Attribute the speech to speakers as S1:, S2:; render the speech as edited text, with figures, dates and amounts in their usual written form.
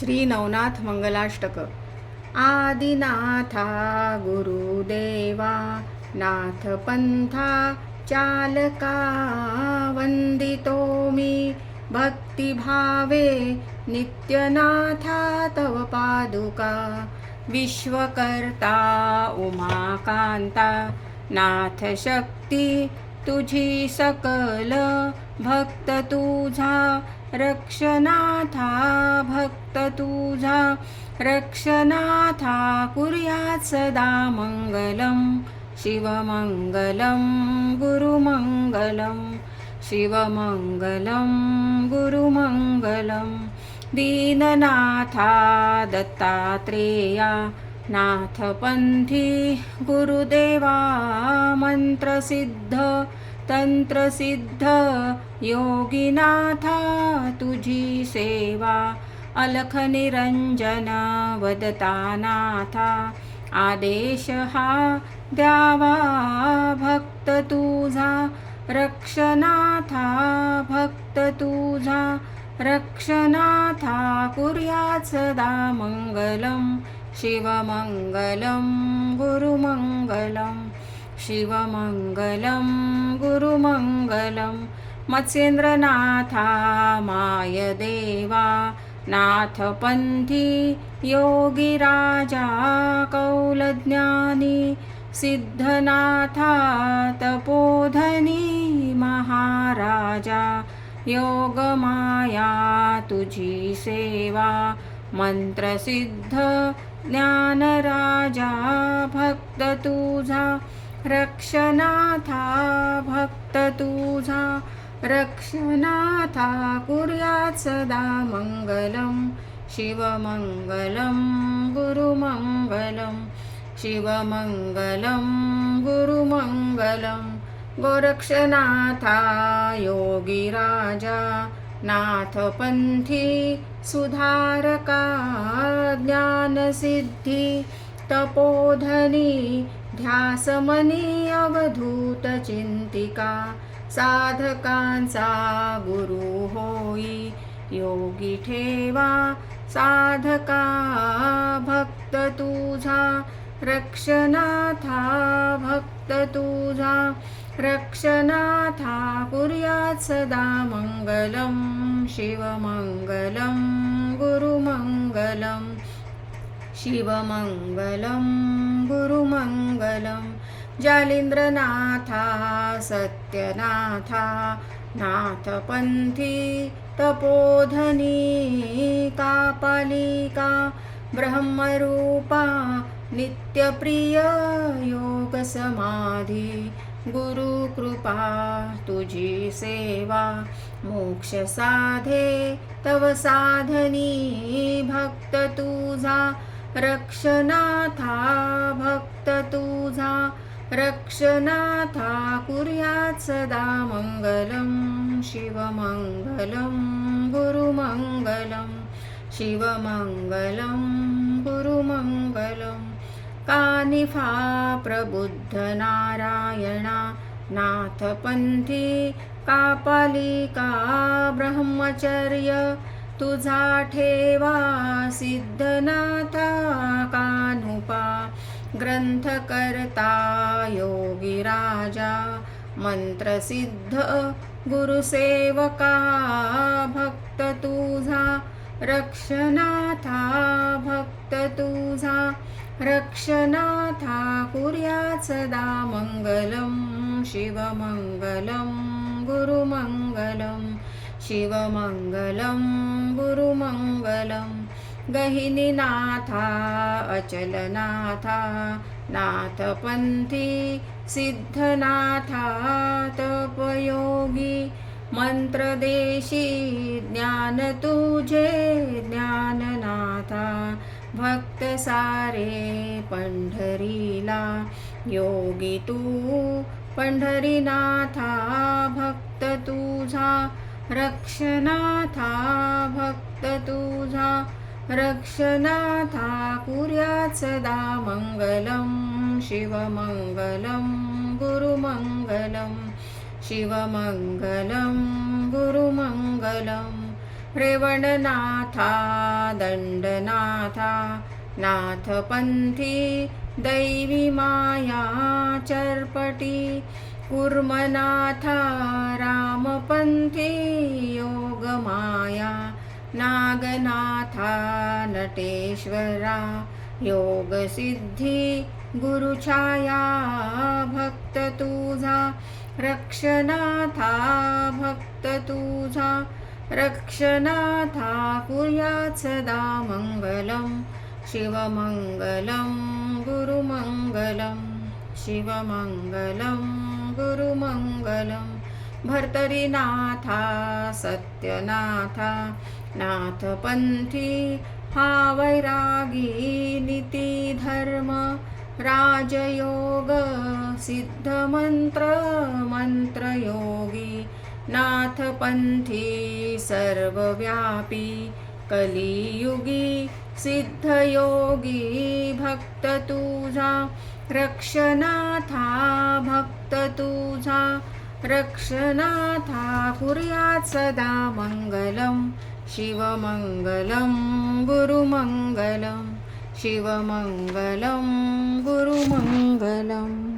S1: श्री नवनाथ मंगलाष्टक. आदिनाथा गुरुदेवा नाथ पंथा चालका, वंदितो मी भक्तिभावे नित्यनाथा तव पादुका. विश्वकर्ता उमाकांता नाथ शक्ती तुझी सकल, भक्त तुझा रक्षनाथा, भक्त तुझा रक्षनाथा. कुर्यात् सदा मंगलम शिवमंगलम गुरुमंगलम, शिवमंगलम गुरुमंगलम. दीननाथा दत्तात्रेया नाथ पंथी गुरुदेवा, मंत्रसिद्ध तंत्रसिद्ध योगीनाथा तुझी सेवा. अलख निरंजन वदतानाथा, आदेश हा द्यावा भक्त तुझा रक्षनाथा, भक्त तुझा रक्षनाथा. कुर्यात् सदा मंगलम शिवमंगलम गुरुमंगलम, शिवमंगलम गुरुमंगलम. मत्स्येंद्रनाथा मायदेवा नाथ पंथी योगीराजा, कौलज्ञानी सिद्धनाथा तपोधनी महाराजा. योगमाया तुझी सेवा, मंत्रसिद्ध ज्ञानराजा. भक्त तुझा रक्षनाथा, भक्त तुझा रक्षनाथा. कुर्यात् सदा मंगलम शिवमंगलम गुरुमंगलम, शिवमंगलम गुरुमंगलम. गोरक्षनाथा योगीराजा नाथ पंथी सुधारका, ज्ञानसिद्धी तपोधनी ध्यासमनी अवधूत चिंतिका. साधकांचा गुरु होई योगी ठेवा साधका, भक्त तुझा रक्षनाथा, भक्त तुझा रक्षनाथा. कुर्यात् सदा मंगलम शिवमंगलम गुरुमंगलम, शिवमंगलम गुरुमंगलम. जालिंद्रनाथा सत्यनाथा नाथ पंथी तपोधनी, कापालिका ब्रह्मरूपा नित्यप्रिय योग समाधी. गुरुकृपा तुझी सेवा, मोक्ष साधे तव साधनी. भक्त तुझा रक्षनाथा, भक्त तुझा रक्षनाथा. कुर्यात् सदा मंगलम शिवमंगलम गुरुमंगलम, शिवमंगलम गुरुमंगलम. कानिफा प्रबुद्ध नारायणा नाथ पंथी, कापालिका ब्रह्मचर्य तुझा ठेवा. सिद्धनाथा कानुपा ग्रंथकर्ता योगीराजा, मंत्रसिद्ध गुरुसेवका. भक्त तुझा रक्षनाथा, भक्त तुझा रक्षनाथा. कुर्यात् सदा मंगलम शिवमंगलम गुरुमंगलम, शिवमंगलम गुरुमंगलम. गहिनीनाथा अचलनाथा नाथ पंथी सिद्धनाथा तपयोगी. मंत्रदेशी ज्ञान तुझे ज्ञाननाथा. भक्त सारे पंढरीला योगी तू पंढरीनाथा. भक्त तुझा रक्षनाथा, भक्त तुझा रक्षनाथा. कुर्यात् सदा मंगलम शिवमंगलम गुरुमंगलम, शिवमंगलम गुरुमंगलम. रेवणनाथा दंडनाथा नाथपंथी दैवी माया चरपटी कुर्मनाथा रामपंथी योगमाया नागनाथा नटेश्वरा योगसिद्धी गुरुछाया भक्त तुझा रक्षनाथा भक्त तुझा रक्षनाथा कुर्यात् सदा मंगलम शिवमंगलम गुरुमंगलम शिवमंगलम गुरुमंगलम भर्तरीनाथा सत्यनाथा नाथपंथी हा वैरागी नीती धर्म राजयोग सिद्धमंत्र मंत्रयोगी नाथपंथी सर्वव्यापी कलियुगी सिद्धयोगी भक्त तुझा रक्षनाथा भक्त तुझा रक्षनाथा कुर्यात् सदा मंगलम शिवमंगलम गुरुमंगलम शिवमंगलम गुरुमंगलम